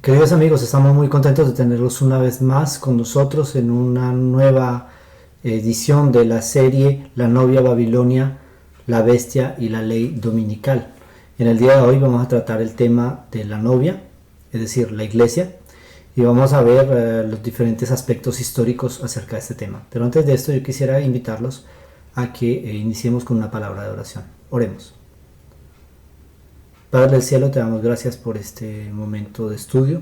Queridos amigos, estamos muy contentos de tenerlos una vez más con nosotros en una nueva edición de la serie La novia Babilonia, la bestia y la ley dominical. En el día de hoy vamos a tratar el tema de la novia, es decir, la iglesia, y vamos a ver los diferentes aspectos históricos acerca de este tema. Pero antes de esto yo quisiera invitarlos a que iniciemos con una palabra de oración. Oremos. Padre del cielo, te damos gracias por este momento de estudio.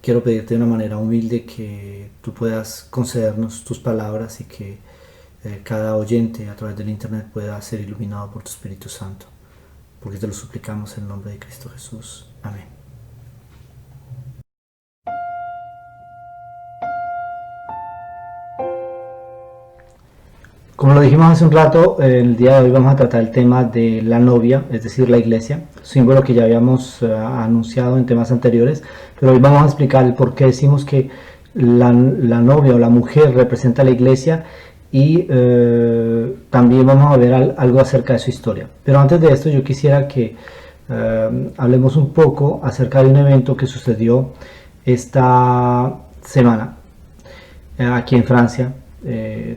Quiero pedirte de una manera humilde que tú puedas concedernos tus palabras y que cada oyente a través del internet pueda ser iluminado por tu Espíritu Santo, porque te lo suplicamos en el nombre de Cristo Jesús. Amén. Como lo dijimos hace un rato, el día de hoy vamos a tratar el tema de la novia, es decir, la iglesia, símbolo que ya habíamos anunciado en temas anteriores, pero hoy vamos a explicar el por qué decimos que la novia o la mujer representa a la iglesia y también vamos a ver algo acerca de su historia. Pero antes de esto yo quisiera que hablemos un poco acerca de un evento que sucedió esta semana aquí en Francia.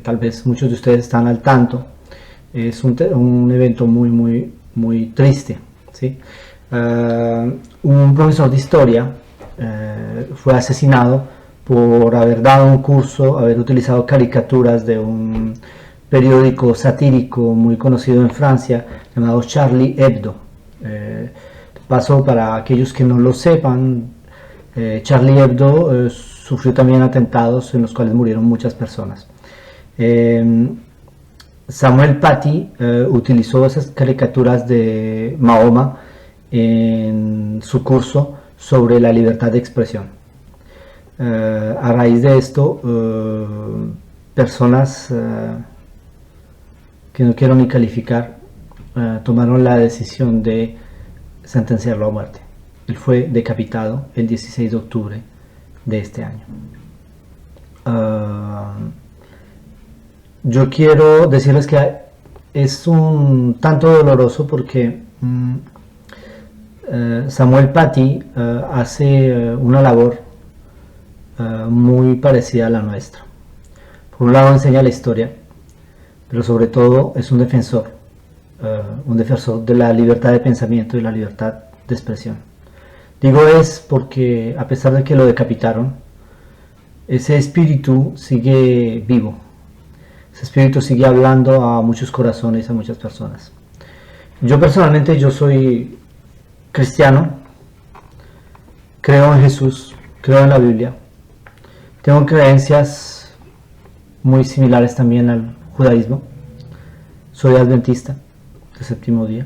Tal vez muchos de ustedes están al tanto. Es un evento muy triste, ¿sí? Un profesor de historia fue asesinado por haber dado un curso, haber utilizado caricaturas de un periódico satírico muy conocido en Francia llamado Charlie Hebdo. Paso para aquellos que no lo sepan, Charlie Hebdo sufrió también atentados en los cuales murieron muchas personas. Samuel Paty utilizó esas caricaturas de Mahoma en su curso sobre la libertad de expresión. A raíz de esto, personas que no quiero ni calificar tomaron la decisión de sentenciarlo a muerte. Él fue decapitado el 16 de octubre de este año. Yo quiero decirles que es un tanto doloroso porque Samuel Paty hace una labor muy parecida a la nuestra. Por un lado enseña la historia, pero sobre todo es un defensor de la libertad de pensamiento y la libertad de expresión. Digo es porque a pesar de que lo decapitaron, ese espíritu sigue vivo. Ese espíritu sigue hablando a muchos corazones, a muchas personas. Yo personalmente, yo soy cristiano, creo en Jesús, creo en la Biblia. Tengo creencias muy similares también al judaísmo. Soy adventista del séptimo día.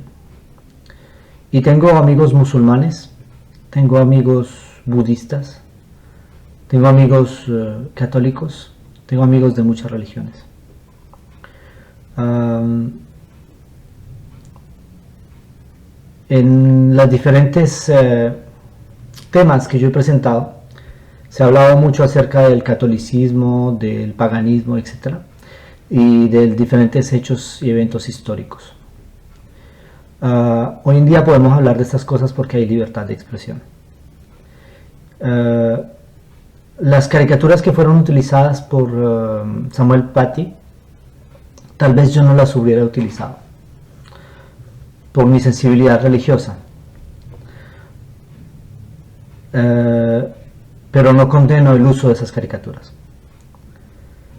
Y tengo amigos musulmanes, tengo amigos budistas, tengo amigos católicos, tengo amigos de muchas religiones. En los diferentes temas que yo he presentado se ha hablado mucho acerca del catolicismo, del paganismo, etc. y de diferentes hechos y eventos históricos. Hoy en día podemos hablar de estas cosas porque hay libertad de expresión. Las caricaturas que fueron utilizadas por Samuel Paty, tal vez yo no las hubiera utilizado por mi sensibilidad religiosa, pero no condeno el uso de esas caricaturas,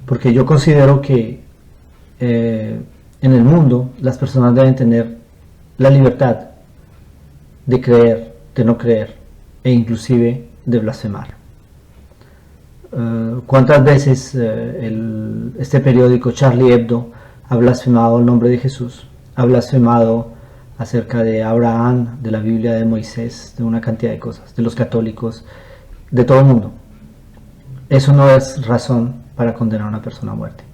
porque yo considero que en el mundo las personas deben tener la libertad de creer, de no creer e inclusive de blasfemar. ¿Cuántas veces este periódico Charlie Hebdo ha blasfemado el nombre de Jesús? Ha blasfemado acerca de Abraham, de la Biblia, de Moisés, de una cantidad de cosas, de los católicos, de todo el mundo. Eso no es razón para condenar a una persona a muerte.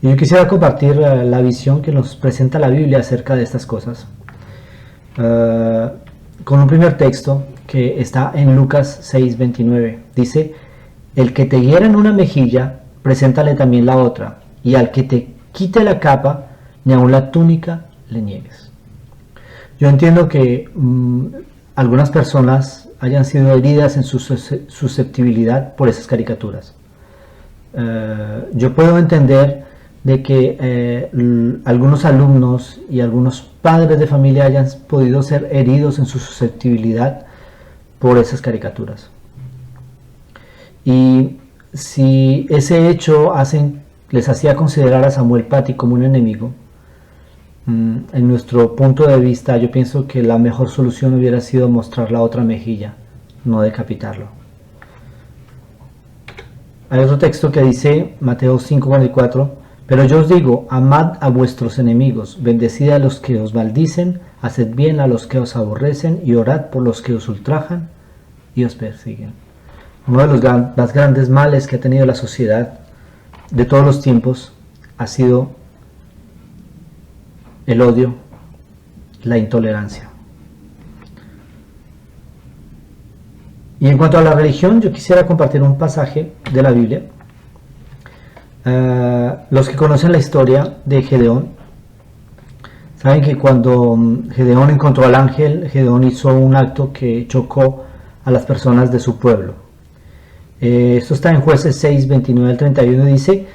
Y yo quisiera compartir la visión que nos presenta la Biblia acerca de estas cosas, con un primer texto que está en Lucas 6:29. Dice: el que te hiera en una mejilla, preséntale también la otra, y al que te quite la capa, ni aun la túnica le niegues. Yo entiendo que algunas personas hayan sido heridas en su susceptibilidad por esas caricaturas. Yo puedo entender de que algunos alumnos y algunos padres de familia hayan podido ser heridos en su susceptibilidad por esas caricaturas. Y si ese hecho les hacía considerar a Samuel Paty como un enemigo, en nuestro punto de vista, yo pienso que la mejor solución hubiera sido mostrar la otra mejilla, no decapitarlo. Hay otro texto que dice, Mateo 5:44, pero yo os digo, amad a vuestros enemigos, bendecid a los que os maldicen, haced bien a los que os aborrecen y orad por los que os ultrajan y os persiguen. Uno de los más grandes males que ha tenido la sociedad de todos los tiempos ha sido el odio, la intolerancia. Y en cuanto a la religión, yo quisiera compartir un pasaje de la Biblia. Los que conocen la historia de Gedeón saben que cuando Gedeón encontró al ángel, Gedeón hizo un acto que chocó a las personas de su pueblo. Esto está en Jueces 6, 29 al 31, dice: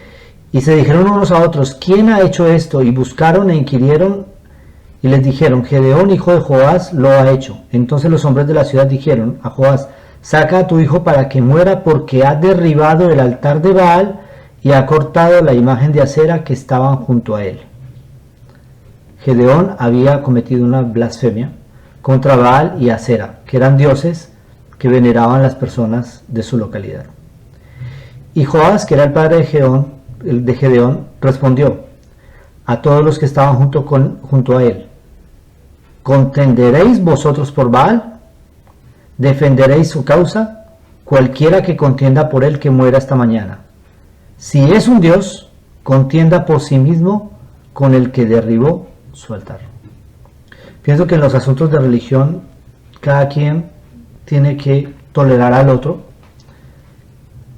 y se dijeron unos a otros, ¿quién ha hecho esto? Y buscaron e inquirieron y les dijeron, Gedeón, hijo de Joás, lo ha hecho. Entonces los hombres de la ciudad dijeron a Joás, saca a tu hijo para que muera, porque ha derribado el altar de Baal y ha cortado la imagen de acera que estaban junto a él. Gedeón había cometido una blasfemia contra Baal y Acera, que eran dioses que veneraban las personas de su localidad. Y Joás, que era el padre de Gedeón, respondió a todos los que estaban junto a él, ¿contenderéis vosotros por Baal? ¿Defenderéis su causa? Cualquiera que contienda por él que muera esta mañana. Si es un dios, contienda por sí mismo con el que derribó su altar. Pienso que en los asuntos de religión, cada quien tiene que tolerar al otro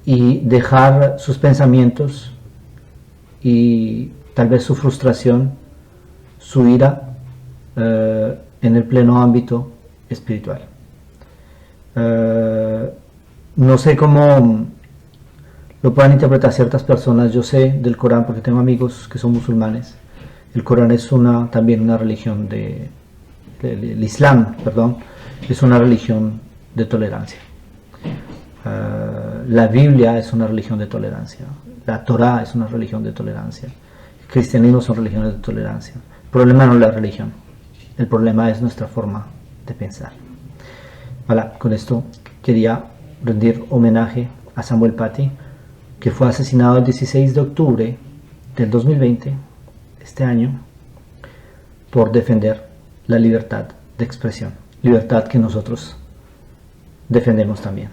y dejar sus pensamientos y tal vez su frustración, su ira, en el pleno ámbito espiritual. No sé cómo lo puedan interpretar ciertas personas. Yo sé del Corán porque tengo amigos que son musulmanes. El Corán es también una religión el Islam, perdón, es una religión de tolerancia. La Biblia es una religión de tolerancia. La Torá es una religión de tolerancia. El cristianismo son religiones de tolerancia. El problema no es la religión. El problema es nuestra forma de pensar. Con esto quería rendir homenaje a Samuel Paty, que fue asesinado el 16 de octubre del 2020, este año, por defender la libertad de expresión, libertad que nosotros defendemos también.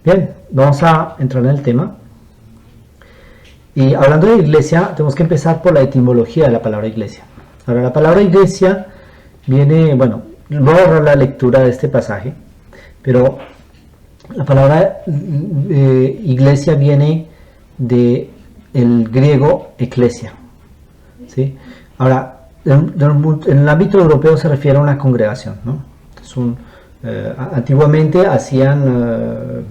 Bien, vamos a entrar en el tema. Y hablando de iglesia, tenemos que empezar por la etimología de la palabra iglesia. Ahora, la palabra iglesia viene, voy a borrar la lectura de este pasaje, pero la palabra iglesia viene del griego eclesia, ¿sí? Ahora, en el ámbito europeo se refiere a una congregación, ¿no? Antiguamente hacían,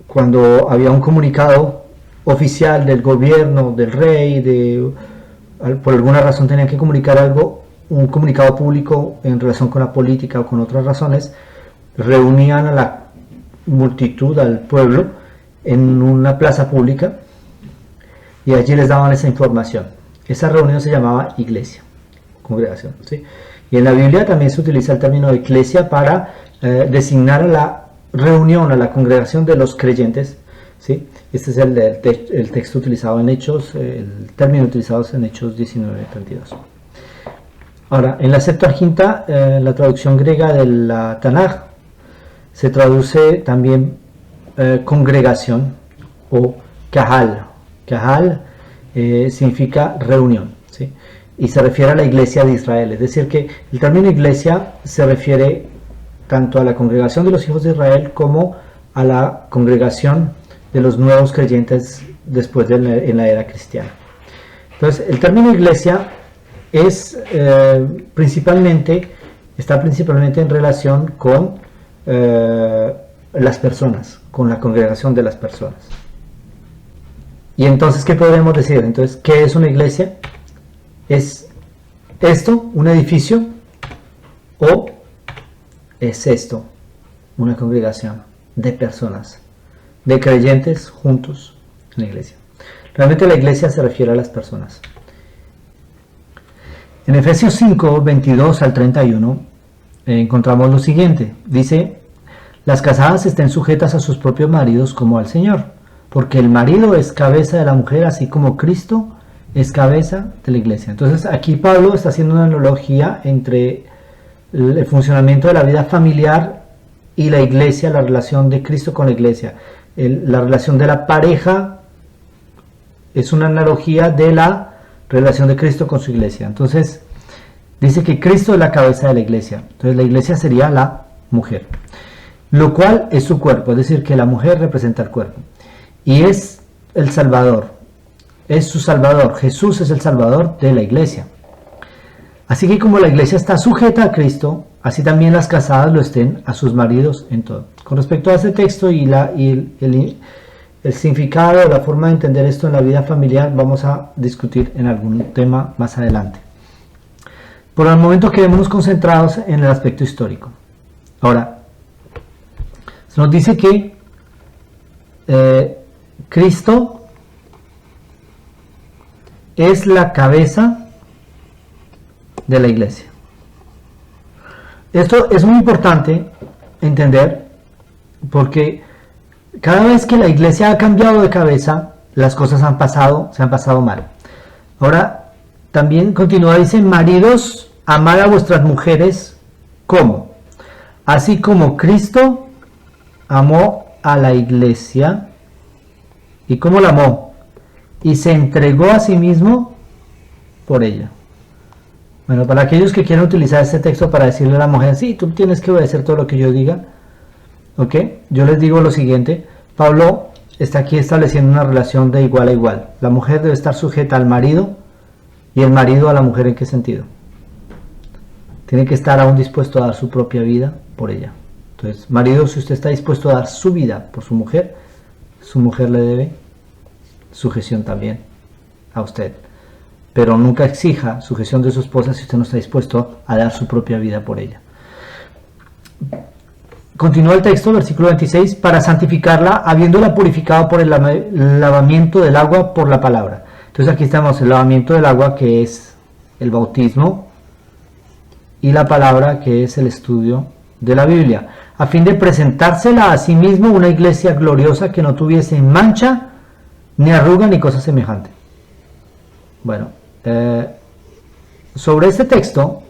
cuando había un comunicado oficial del gobierno, del rey, por alguna razón tenían que comunicar algo, un comunicado público en relación con la política o con otras razones, reunían a la multitud, al pueblo, en una plaza pública y allí les daban esa información. Esa reunión se llamaba iglesia, congregación, ¿sí? Y en la Biblia también se utiliza el término iglesia para designar a la reunión, a la congregación de los creyentes, ¿sí? Este es el texto utilizado en Hechos, el término utilizado en Hechos 19:32. Ahora, en la Septuaginta, la traducción griega de la Tanaj, se traduce también congregación o kahal. Kahal significa reunión, ¿sí? Y se refiere a la iglesia de Israel. Es decir, que el término iglesia se refiere tanto a la congregación de los hijos de Israel como a la congregación de los nuevos creyentes después en la era cristiana. Entonces, el término iglesia es principalmente está principalmente en relación con las personas, con la congregación de las personas. Y entonces, ¿qué podemos decir? Entonces, ¿qué es una iglesia? ¿Es esto un edificio? ¿O es esto una congregación de personas, de creyentes juntos en la iglesia? Realmente la iglesia se refiere a las personas. En Efesios 5, 22 al 31, encontramos lo siguiente. Dice: las casadas estén sujetas a sus propios maridos como al Señor, porque el marido es cabeza de la mujer, así como Cristo es cabeza de la iglesia. Entonces aquí Pablo está haciendo una analogía entre el funcionamiento de la vida familiar y la iglesia, la relación de Cristo con la iglesia. La relación de la pareja es una analogía de la relación de Cristo con su iglesia. Entonces dice que Cristo es la cabeza de la iglesia. Entonces la iglesia sería la mujer, lo cual es su cuerpo, es decir, que la mujer representa el cuerpo. Y es el Salvador, es su Salvador. Jesús es el Salvador de la iglesia. Así que como la iglesia está sujeta a Cristo, así también las casadas lo estén a sus maridos en todo. Con respecto a este texto y el significado, la forma de entender esto en la vida familiar, vamos a discutir en algún tema más adelante. Por el momento quedémonos concentrados en el aspecto histórico. Ahora, se nos dice que Cristo es la cabeza de la iglesia. Esto es muy importante entender, porque cada vez que la iglesia ha cambiado de cabeza, las cosas se han pasado mal. Ahora, también continúa, dice: maridos, amad a vuestras mujeres, ¿cómo? Así como Cristo amó a la iglesia. ¿Y cómo la amó? Y se entregó a sí mismo por ella. Bueno, para aquellos que quieran utilizar este texto para decirle a la mujer: sí, tú tienes que obedecer todo lo que yo diga, ¿ok? Yo les digo lo siguiente: Pablo está aquí estableciendo una relación de igual a igual. La mujer debe estar sujeta al marido y el marido a la mujer. ¿En qué sentido? Tiene que estar aún dispuesto a dar su propia vida por ella. Entonces, marido, si usted está dispuesto a dar su vida por su mujer le debe sujeción también a usted. Pero nunca exija sujeción de su esposa si usted no está dispuesto a dar su propia vida por ella. Continúa el texto, versículo 26, para santificarla, habiéndola purificado por el lavamiento del agua por la palabra. Entonces aquí estamos, el lavamiento del agua, que es el bautismo, y la palabra, que es el estudio de la Biblia, a fin de presentársela a sí mismo una iglesia gloriosa, que no tuviese mancha, ni arruga, ni cosa semejante. Bueno, sobre este texto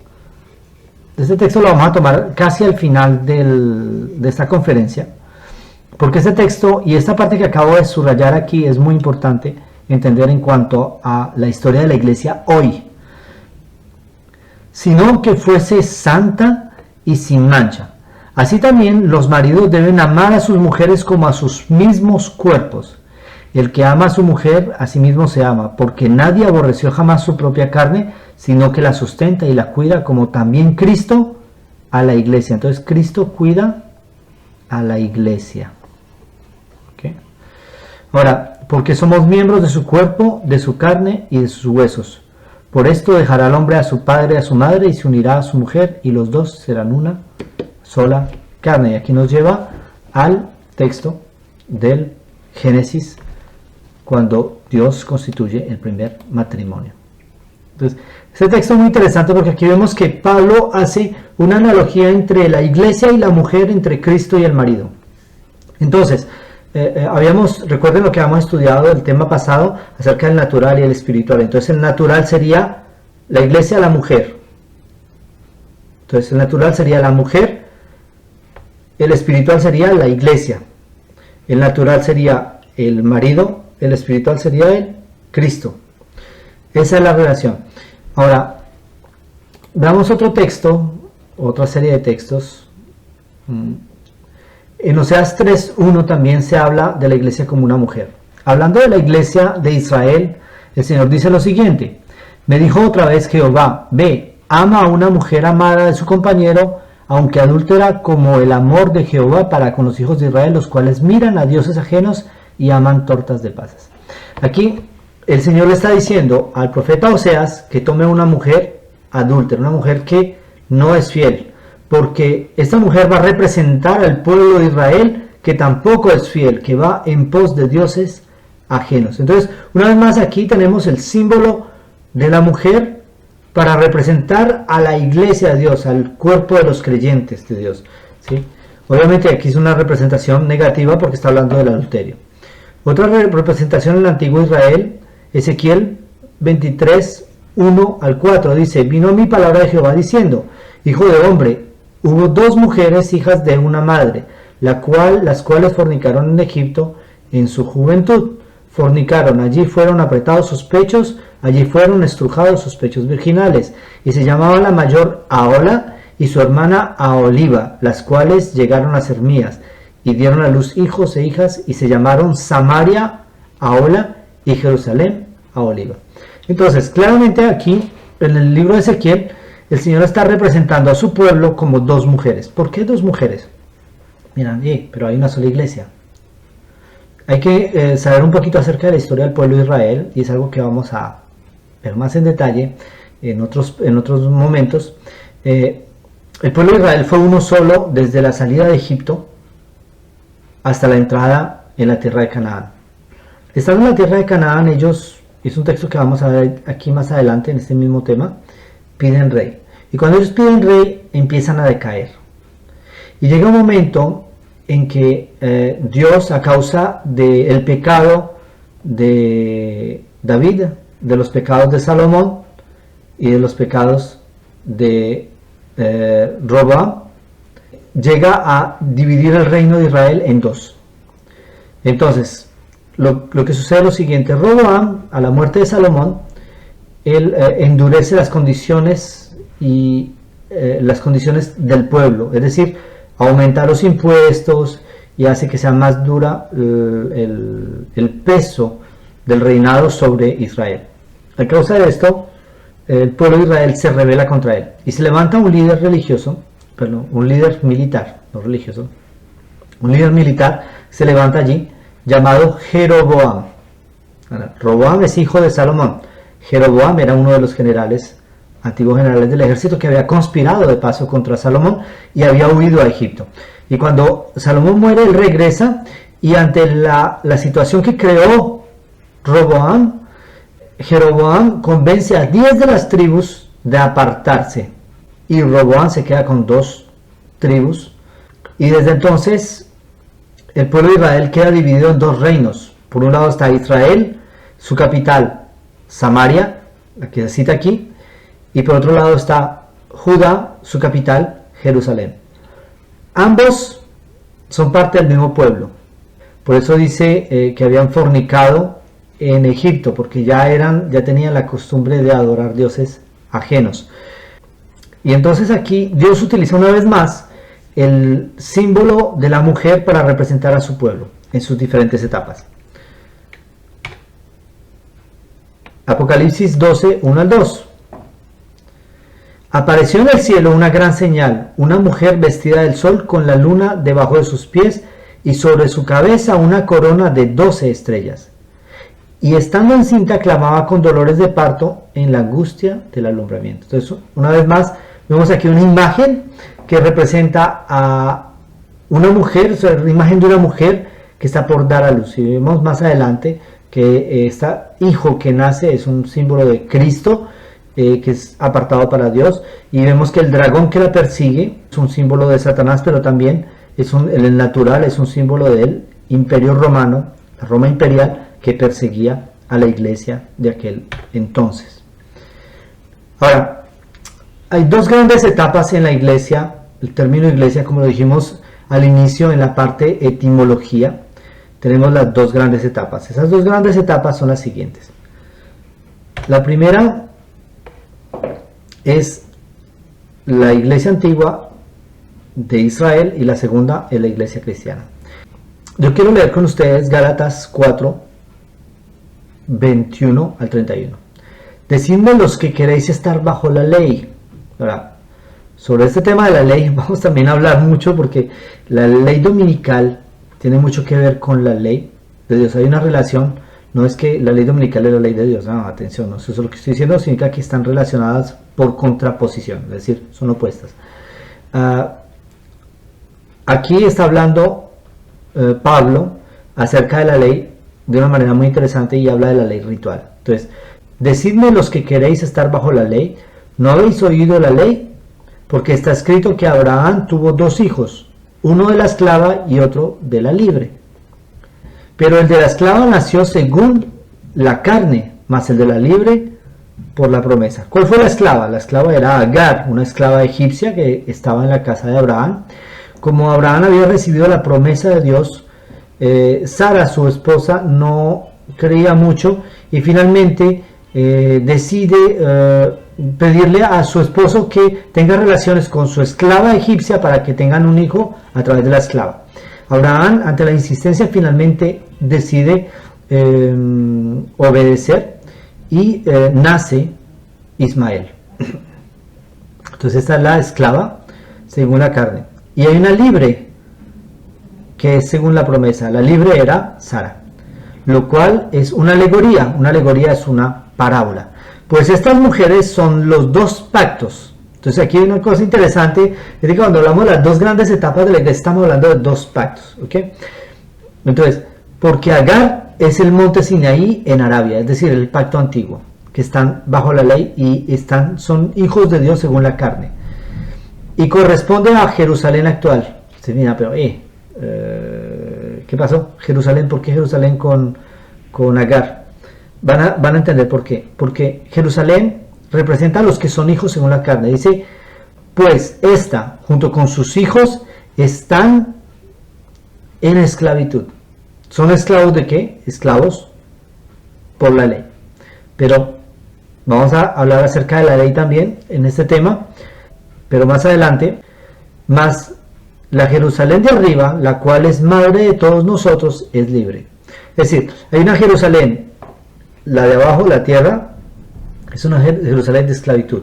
lo vamos a tomar casi al final de esta conferencia, porque este texto y esta parte que acabo de subrayar aquí es muy importante entender en cuanto a la historia de la iglesia hoy. Sino que fuese santa y sin mancha. Así también los maridos deben amar a sus mujeres como a sus mismos cuerpos. El que ama a su mujer, a sí mismo se ama, porque nadie aborreció jamás su propia carne, sino que la sustenta y la cuida, como también Cristo a la iglesia. Entonces Cristo cuida a la iglesia. ¿Okay? Ahora, porque somos miembros de su cuerpo, de su carne y de sus huesos. Por esto dejará el hombre a su padre y a su madre, y se unirá a su mujer, y los dos serán una sola carne. Y aquí nos lleva al texto del Génesis, cuando Dios constituye el primer matrimonio. Entonces, este texto es muy interesante porque aquí vemos que Pablo hace una analogía entre la iglesia y la mujer, entre Cristo y el marido. Entonces, recuerden lo que habíamos estudiado el tema pasado acerca del natural y el espiritual. Entonces, el natural sería la iglesia, la mujer. Entonces, el natural sería la mujer, el espiritual sería la iglesia. El natural sería el marido, el espiritual sería el Cristo. Esa es la relación. Ahora, veamos otro texto, otra serie de textos. En Oseas 3:1 también se habla de la iglesia como una mujer. Hablando de la iglesia de Israel, el Señor dice lo siguiente: me dijo otra vez Jehová, ve, ama a una mujer amada de su compañero, aunque adúltera, como el amor de Jehová para con los hijos de Israel, los cuales miran a dioses ajenos y aman tortas de pasas. Aquí el Señor le está diciendo al profeta Oseas que tome una mujer adúltera, una mujer que no es fiel, porque esta mujer va a representar al pueblo de Israel que tampoco es fiel, que va en pos de dioses ajenos. Entonces, una vez más aquí tenemos el símbolo de la mujer para representar a la iglesia de Dios, al cuerpo de los creyentes de Dios, ¿sí? Obviamente aquí es una representación negativa porque está hablando del adulterio. Otra representación en el antiguo Israel, Ezequiel 23, 1 al 4, dice: vino mi palabra de Jehová diciendo: hijo de hombre, hubo dos mujeres hijas de una madre, las cuales fornicaron en Egipto en su juventud. Fornicaron, allí fueron apretados sus pechos, allí fueron estrujados sus pechos virginales, y se llamaba la mayor Ahola y su hermana Aholiba, las cuales llegaron a ser mías, y dieron a luz hijos e hijas, y se llamaron Samaria Ahola y Jerusalén Aholiba. Entonces, claramente aquí, en el libro de Ezequiel, el Señor está representando a su pueblo como dos mujeres. ¿Por qué dos mujeres? Miran, pero hay una sola iglesia. Hay que saber un poquito acerca de la historia del pueblo de Israel, y es algo que vamos a ver más en detalle en otros momentos. El pueblo de Israel fue uno solo desde la salida de Egipto hasta la entrada en la tierra de Canaán. Estando en la tierra de Canaán, ellos, es un texto que vamos a ver aquí más adelante en este mismo tema, piden rey. Y cuando ellos piden rey, empiezan a decaer. Y llega un momento en que Dios, a causa del pecado de David, de los pecados de Salomón y de los pecados de Roboam, llega a dividir el reino de Israel en dos. Entonces, lo que sucede es lo siguiente: Roboam, a la muerte de Salomón, él endurece las condiciones y las condiciones del pueblo, es decir, aumenta los impuestos y hace que sea más dura el peso del reinado sobre Israel. A causa de esto, el pueblo de Israel se rebela contra él y se levanta un líder religioso, un líder militar, no religioso, un líder militar se levanta allí llamado Jeroboam. Roboam es hijo de Salomón. Jeroboam era uno de los antiguos generales del ejército que había conspirado de paso contra Salomón y había huido a Egipto. Y cuando Salomón muere, él regresa, y ante la situación que creó Roboam, Jeroboam convence a 10 de las tribus de apartarse, y Roboam se queda con 2 tribus, y desde entonces el pueblo de Israel queda dividido en 2 reinos. Por un lado está Israel, su capital Samaria, la que se cita aquí, y por otro lado está Judá, su capital Jerusalén. Ambos son parte del mismo pueblo. Por eso dice que habían fornicado en Egipto, porque ya tenían la costumbre de adorar dioses ajenos. Y entonces aquí Dios utiliza una vez más el símbolo de la mujer para representar a su pueblo en sus diferentes etapas. Apocalipsis 12, 1 al 2. Apareció en el cielo una gran señal, una mujer vestida del sol con la luna debajo de sus pies y sobre su cabeza una corona de 12 estrellas. Y estando encinta clamaba con dolores de parto en la angustia del alumbramiento. Entonces, una vez más, vemos aquí una imagen que representa a una mujer, o sea, la imagen de una mujer que está por dar a luz. Y vemos más adelante que este hijo que nace es un símbolo de Cristo, que es apartado para Dios, y vemos que el dragón que la persigue es un símbolo de Satanás, pero también el natural es un símbolo del imperio romano, la Roma imperial, que perseguía a la iglesia de aquel entonces. Ahora, hay 2 grandes etapas en la iglesia. El término iglesia, como lo dijimos al inicio en la parte etimología, tenemos las 2 grandes etapas. Esas 2 grandes etapas son las siguientes. La primera es la iglesia antigua de Israel y la segunda es la iglesia cristiana. Yo quiero leer con ustedes Gálatas 4, 21 al 31. Decidme los que queréis estar bajo la ley, Ahora, sobre este tema de la ley vamos también a hablar mucho porque la ley dominical tiene mucho que ver con la ley de Dios. Hay una relación, no es que la ley dominical es la ley de Dios, no, atención, no, eso es lo que estoy diciendo, significa que están relacionadas por contraposición, es decir, son opuestas. Aquí está hablando Pablo acerca de la ley de una manera muy interesante y habla de la ley ritual. Entonces, decidme los que queréis estar bajo la ley, ¿no habéis oído la ley? Porque está escrito que Abraham tuvo dos hijos, uno de la esclava y otro de la libre. Pero el de la esclava nació según la carne, mas el de la libre por la promesa. ¿Cuál fue la esclava? La esclava era Agar, una esclava egipcia que estaba en la casa de Abraham. Como Abraham había recibido la promesa de Dios, Sara, su esposa, no creía mucho y finalmente decide pedirle a su esposo que tenga relaciones con su esclava egipcia para que tengan un hijo a través de la esclava. Abraham, ante la insistencia, finalmente decide obedecer y nace Ismael. Entonces esta es la esclava según la carne. Y hay una libre que es según la promesa. La libre era Sara, lo cual es una alegoría. Una alegoría es una parábola. Pues estas mujeres son los dos pactos. Entonces aquí hay una cosa interesante, es que cuando hablamos de las dos grandes etapas de la iglesia estamos hablando de dos pactos, ¿ok? Entonces, porque Agar es el monte Sinaí en Arabia, es decir, el pacto antiguo, que están bajo la ley y son hijos de Dios según la carne. Y corresponde a Jerusalén actual. Usted mira, pero ¿qué pasó? Jerusalén, ¿por qué Jerusalén con Agar? Van a entender por qué. Porque Jerusalén representa a los que son hijos según la carne. Dice, pues esta, junto con sus hijos, están en esclavitud. ¿Son esclavos de qué? Esclavos por la ley. Pero vamos a hablar acerca de la ley también en este tema, pero más adelante. Más la Jerusalén de arriba, la cual es madre de todos nosotros, es libre. Es decir, hay una Jerusalén, la de abajo, la tierra, es una Jerusalén de esclavitud.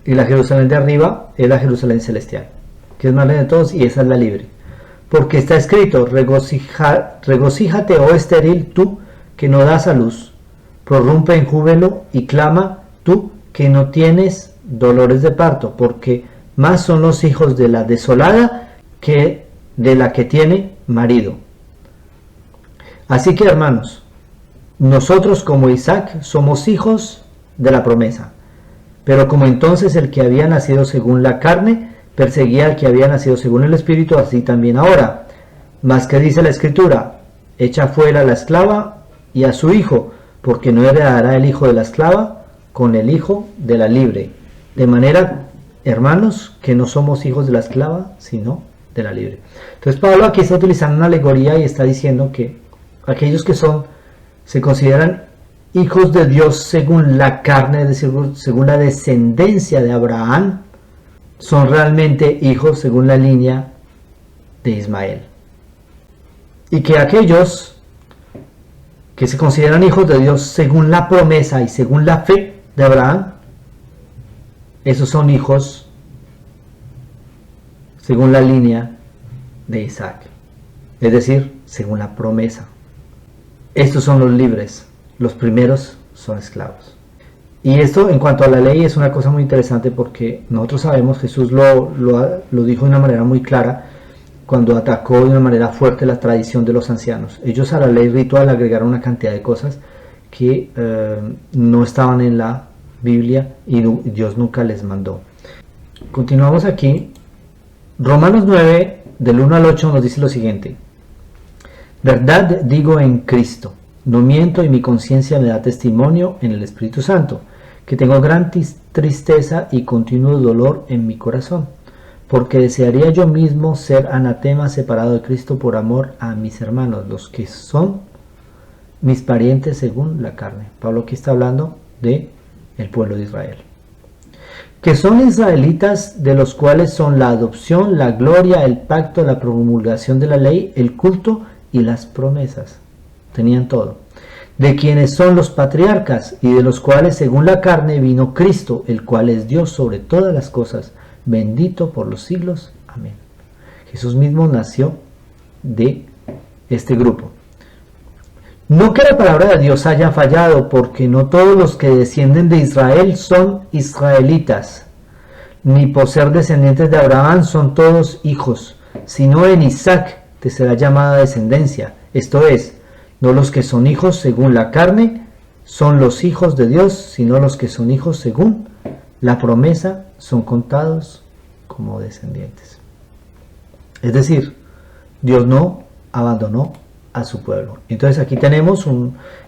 Y la Jerusalén de arriba es la Jerusalén celestial, que es madre de todos, y esa es la libre. Porque está escrito, regocíjate, oh estéril, tú que no das a luz, prorrumpe en júbilo y clama, tú que no tienes dolores de parto, porque más son los hijos de la desolada que de la que tiene marido. Así que, hermanos, nosotros como Isaac somos hijos de la promesa, pero como entonces el que había nacido según la carne perseguía al que había nacido según el Espíritu, así también ahora. Mas que dice la Escritura, echa fuera a la esclava y a su hijo, porque no heredará el hijo de la esclava con el hijo de la libre. De manera, hermanos, que no somos hijos de la esclava, sino de la libre. Entonces Pablo aquí está utilizando una alegoría y está diciendo que aquellos que se consideran hijos de Dios según la carne, es decir, según la descendencia de Abraham, son realmente hijos según la línea de Ismael. Y que aquellos que se consideran hijos de Dios según la promesa y según la fe de Abraham, esos son hijos según la línea de Isaac, es decir, según la promesa. Estos son los libres, los primeros son esclavos. Y esto en cuanto a la ley es una cosa muy interesante porque nosotros sabemos, Jesús lo dijo de una manera muy clara cuando atacó de una manera fuerte la tradición de los ancianos. Ellos a la ley ritual agregaron una cantidad de cosas que no estaban en la Biblia y Dios nunca les mandó. Continuamos aquí. Romanos 9, del 1 al 8 nos dice lo siguiente. Verdad digo en Cristo, no miento y mi conciencia me da testimonio en el Espíritu Santo, que tengo gran tristeza y continuo dolor en mi corazón, porque desearía yo mismo ser anatema separado de Cristo por amor a mis hermanos, los que son mis parientes según la carne. Pablo aquí está hablando de el pueblo de Israel, que son israelitas, de los cuales son la adopción, la gloria, el pacto, la promulgación de la ley, el culto y las promesas. Tenían todo. de quienes son los patriarcas y de los cuales según la carne vino Cristo, el cual es Dios sobre todas las cosas, bendito por los siglos. Amén. Jesús mismo nació de este grupo. No que la palabra de Dios haya fallado, porque no todos los que descienden de Israel son israelitas, ni por ser descendientes de Abraham son todos hijos, sino en Isaac te será llamada descendencia. Esto es, no los que son hijos según la carne son los hijos de Dios, sino los que son hijos según la promesa son contados como descendientes. Es decir, Dios no abandonó a su pueblo. Entonces aquí tenemos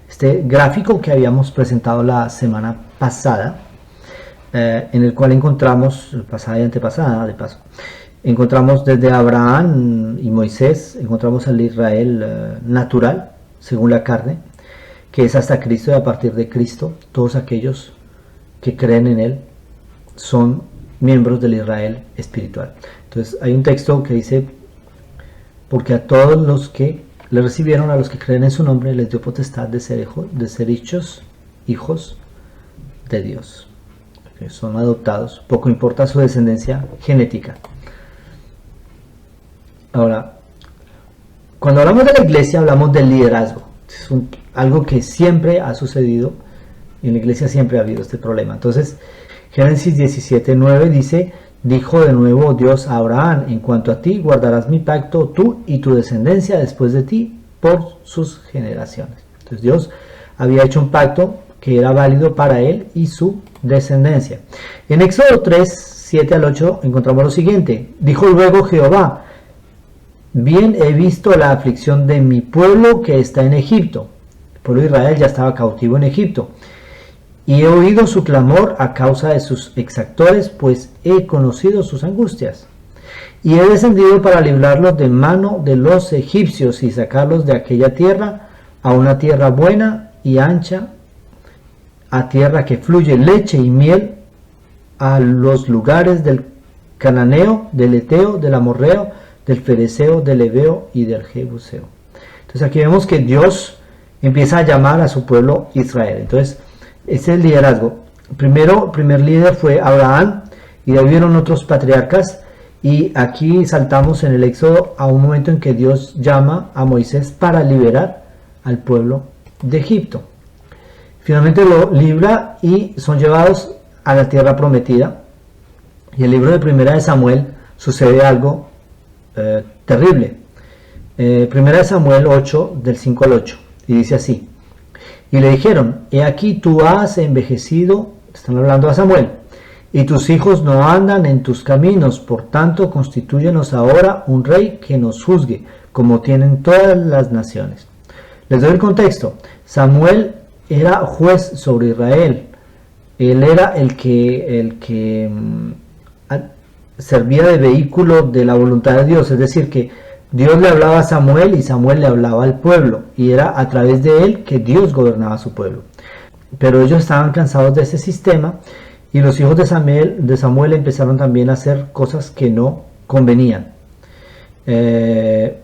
este gráfico que habíamos presentado la semana pasada, en el cual encontramos, pasada y antepasada de paso, encontramos desde Abraham y Moisés, encontramos al Israel natural, según la carne, que es hasta Cristo, y a partir de Cristo, todos aquellos que creen en Él son miembros del Israel espiritual. Entonces hay un texto que dice, porque a todos los que le recibieron, a los que creen en su nombre, les dio potestad de ser hechos hijos de Dios. Que son adoptados, poco importa su descendencia genética. Ahora, cuando hablamos de la iglesia, hablamos del liderazgo. Es algo que siempre ha sucedido, y en la iglesia siempre ha habido este problema. Entonces, Génesis 17:9 dice, dijo de nuevo Dios a Abraham, en cuanto a ti, guardarás mi pacto, tú y tu descendencia después de ti, por sus generaciones. Entonces Dios había hecho un pacto que era válido para él y su descendencia. En Éxodo 3:7-8 encontramos lo siguiente, dijo luego Jehová, bien he visto la aflicción de mi pueblo que está en Egipto. El pueblo de Israel ya estaba cautivo en Egipto. Y he oído su clamor a causa de sus exactores, pues he conocido sus angustias. Y he descendido para librarlos de mano de los egipcios y sacarlos de aquella tierra a una tierra buena y ancha, a tierra que fluye leche y miel, a los lugares del cananeo, del eteo, del amorreo, del fereceo, del heveo y del jebuseo. Entonces aquí vemos que Dios empieza a llamar a su pueblo Israel. Entonces ese es el liderazgo. Primer líder fue Abraham, y de ahí vieron otros patriarcas, y aquí saltamos en el Éxodo a un momento en que Dios llama a Moisés para liberar al pueblo de Egipto. Finalmente lo libra y son llevados a la tierra prometida. Y en el libro de Primera de Samuel sucede algo terrible. Primera de Samuel 8, del 5 al 8, y dice así, y le dijeron, he aquí tú has envejecido, están hablando a Samuel, y tus hijos no andan en tus caminos, por tanto constitúyenos ahora un rey que nos juzgue, como tienen todas las naciones. Les doy el contexto. Samuel era juez sobre Israel. Él era el que servía de vehículo de la voluntad de Dios, es decir, que Dios le hablaba a Samuel y Samuel le hablaba al pueblo, y era a través de él que Dios gobernaba a su pueblo. Pero ellos estaban cansados de ese sistema, y los hijos de Samuel empezaron también a hacer cosas que no convenían. Pero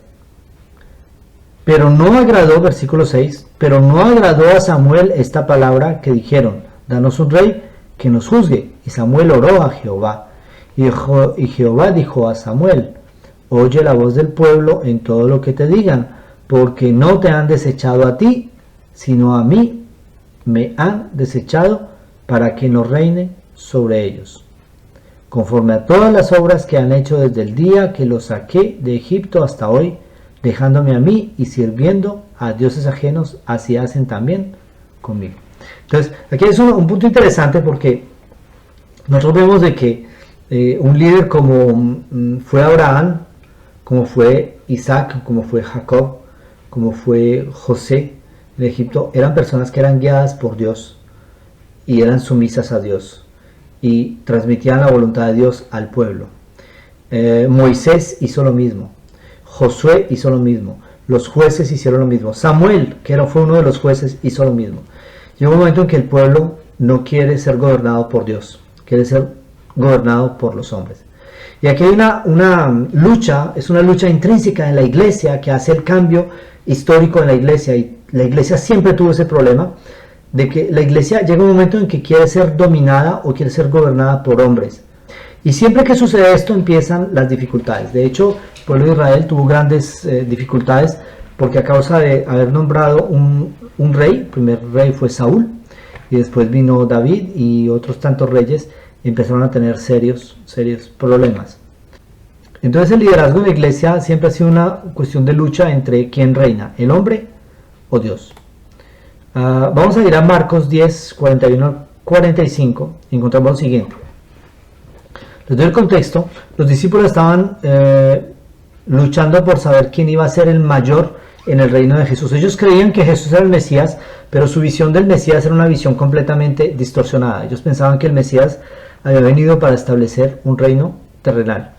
no agradó, versículo 6, pero no agradó a Samuel esta palabra que dijeron, danos un rey que nos juzgue. Y Samuel oró a Jehová, y Jehová dijo a Samuel, oye la voz del pueblo en todo lo que te digan, porque no te han desechado a ti, sino a mí me han desechado para que no reine sobre ellos, conforme a todas las obras que han hecho desde el día que los saqué de Egipto hasta hoy, dejándome a mí y sirviendo a dioses ajenos, así hacen también conmigo. Entonces, aquí es un punto interesante, porque nosotros vemos de que un líder como fue Abraham, como fue Isaac, como fue Jacob, como fue José en Egipto, eran personas que eran guiadas por Dios y eran sumisas a Dios y transmitían la voluntad de Dios al pueblo. Moisés hizo lo mismo, Josué hizo lo mismo, los jueces hicieron lo mismo, Samuel, que fue uno de los jueces, hizo lo mismo. Llegó un momento en que el pueblo no quiere ser gobernado por Dios, quiere ser gobernado por los hombres. Y aquí hay una lucha, es una lucha intrínseca en la iglesia que hace el cambio histórico en la iglesia, y La iglesia siempre tuvo ese problema de que la iglesia llega un momento en que quiere ser dominada o quiere ser gobernada por hombres. Y siempre que sucede esto empiezan las dificultades. De hecho, el pueblo de Israel tuvo grandes dificultades porque a causa de haber nombrado un rey, el primer rey fue Saúl, y después vino David y otros tantos reyes, empezaron a tener serios problemas. Entonces el liderazgo en la iglesia siempre ha sido una cuestión de lucha entre quién reina, el hombre o Dios. Vamos a ir a Marcos 10, 41 al 45 y encontramos lo siguiente. Les doy el contexto. Los discípulos estaban luchando por saber quién iba a ser el mayor en el reino de Jesús. Ellos creían que Jesús era el Mesías, pero su visión del Mesías era una visión completamente distorsionada. Ellos pensaban que el Mesías había venido para establecer un reino terrenal.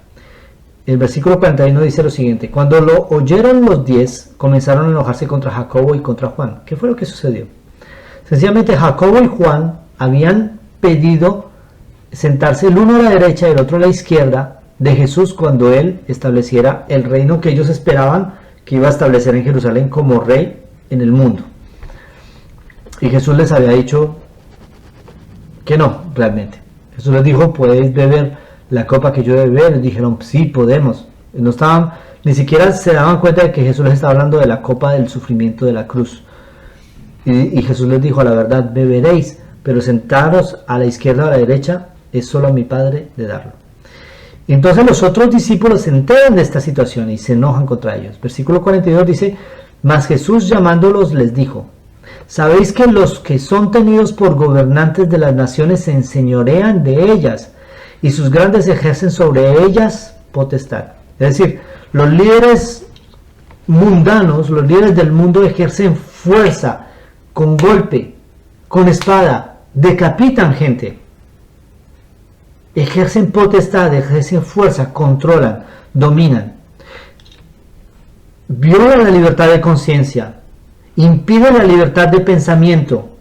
El versículo 41 dice lo siguiente: cuando lo oyeron los 10, comenzaron a enojarse contra Jacobo y contra Juan. ¿Qué fue lo que sucedió? Sencillamente Jacobo y Juan habían pedido sentarse el uno a la derecha y el otro a la izquierda de Jesús cuando él estableciera el reino que ellos esperaban que iba a establecer en Jerusalén como rey en el mundo. Y Jesús les había dicho que no, realmente. Jesús les dijo: podéis beber la copa que yo debo beber. Ellos dijeron: sí, podemos. No estaban, ni siquiera se daban cuenta de que Jesús les estaba hablando de la copa del sufrimiento de la cruz. Y Jesús les dijo: a la verdad beberéis, pero sentaros a la izquierda o a la derecha es solo a mi Padre de darlo. Y entonces los otros discípulos se enteran de esta situación y se enojan contra ellos. Versículo 42 dice: mas Jesús llamándolos les dijo: sabéis que los que son tenidos por gobernantes de las naciones se enseñorean de ellas, y sus grandes ejercen sobre ellas potestad. Es decir, los líderes mundanos, los líderes del mundo ejercen fuerza, con golpe, con espada, decapitan gente. Ejercen potestad, ejercen fuerza, controlan, dominan. Violan la libertad de conciencia, impiden la libertad de pensamiento.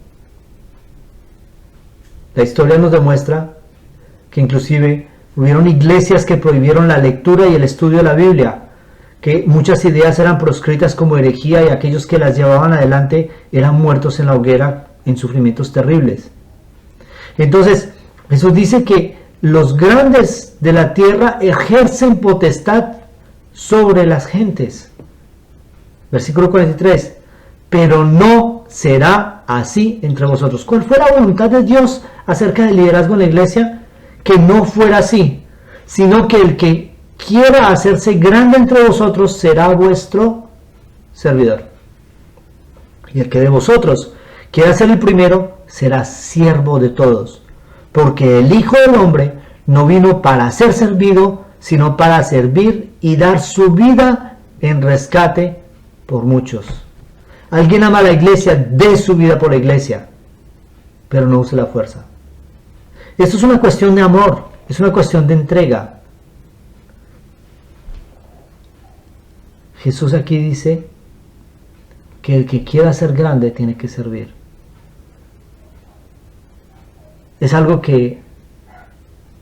La historia nos demuestra que inclusive hubieron iglesias que prohibieron la lectura y el estudio de la Biblia, que muchas ideas eran proscritas como herejía y aquellos que las llevaban adelante eran muertos en la hoguera en sufrimientos terribles. Entonces, Jesús dice que los grandes de la tierra ejercen potestad sobre las gentes. Versículo 43. Pero no será así entre vosotros. ¿Cuál fue la voluntad de Dios acerca del liderazgo en la iglesia? Que no fuera así, sino que el que quiera hacerse grande entre vosotros será vuestro servidor. Y el que de vosotros quiera ser el primero será siervo de todos. Porque el Hijo del Hombre no vino para ser servido, sino para servir y dar su vida en rescate por muchos. Alguien ama a la iglesia, dé su vida por la iglesia, pero no use la fuerza. Esto es una cuestión de amor, es una cuestión de entrega. Jesús aquí dice que el que quiera ser grande tiene que servir. Es algo que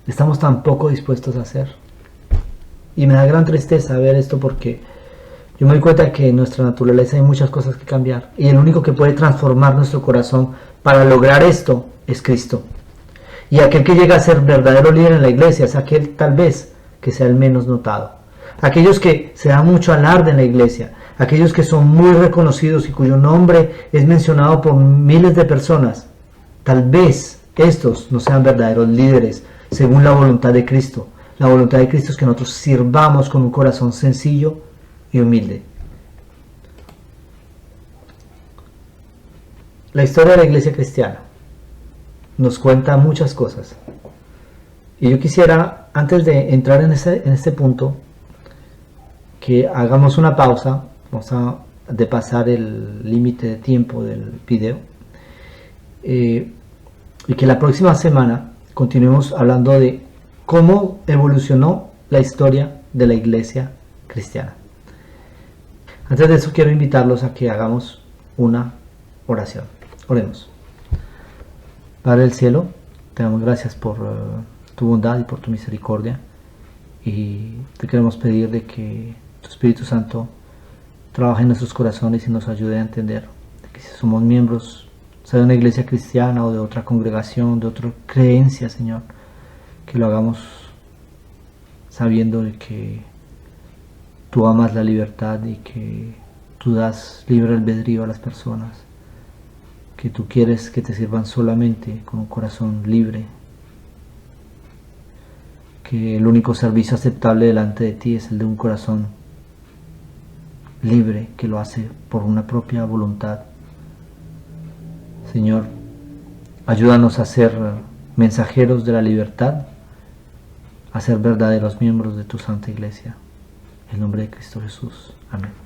estamos tan poco dispuestos a hacer. Y me da gran tristeza ver esto porque yo me doy cuenta que en nuestra naturaleza hay muchas cosas que cambiar. Y el único que puede transformar nuestro corazón para lograr esto es Cristo. Y aquel que llega a ser verdadero líder en la iglesia es aquel tal vez que sea el menos notado. Aquellos que se da mucho alarde en la iglesia. Aquellos que son muy reconocidos y cuyo nombre es mencionado por miles de personas. Tal vez estos no sean verdaderos líderes según la voluntad de Cristo. La voluntad de Cristo es que nosotros sirvamos con un corazón sencillo y humilde. La historia de la iglesia cristiana nos cuenta muchas cosas. Y yo quisiera, antes de entrar en este punto, que hagamos una pausa. Vamos a pasar el límite de tiempo del video. Y que la próxima semana continuemos hablando de cómo evolucionó la historia de la iglesia cristiana. Antes de eso quiero invitarlos a que hagamos una oración. Oremos. Padre del cielo, te damos gracias por tu bondad y por tu misericordia, y te queremos pedir de que tu Espíritu Santo trabaje en nuestros corazones y nos ayude a entender somos miembros, sea de una iglesia cristiana o de otra congregación, de otra creencia, Señor, que lo hagamos sabiendo de que tú amas la libertad y que tú das libre albedrío a las personas, que tú quieres que te sirvan solamente con un corazón libre, que el único servicio aceptable delante de ti es el de un corazón libre que lo hace por una propia voluntad. Señor, ayúdanos a ser mensajeros de la libertad, a ser verdaderos miembros de tu Santa Iglesia. En el nombre de Cristo Jesús. Amén.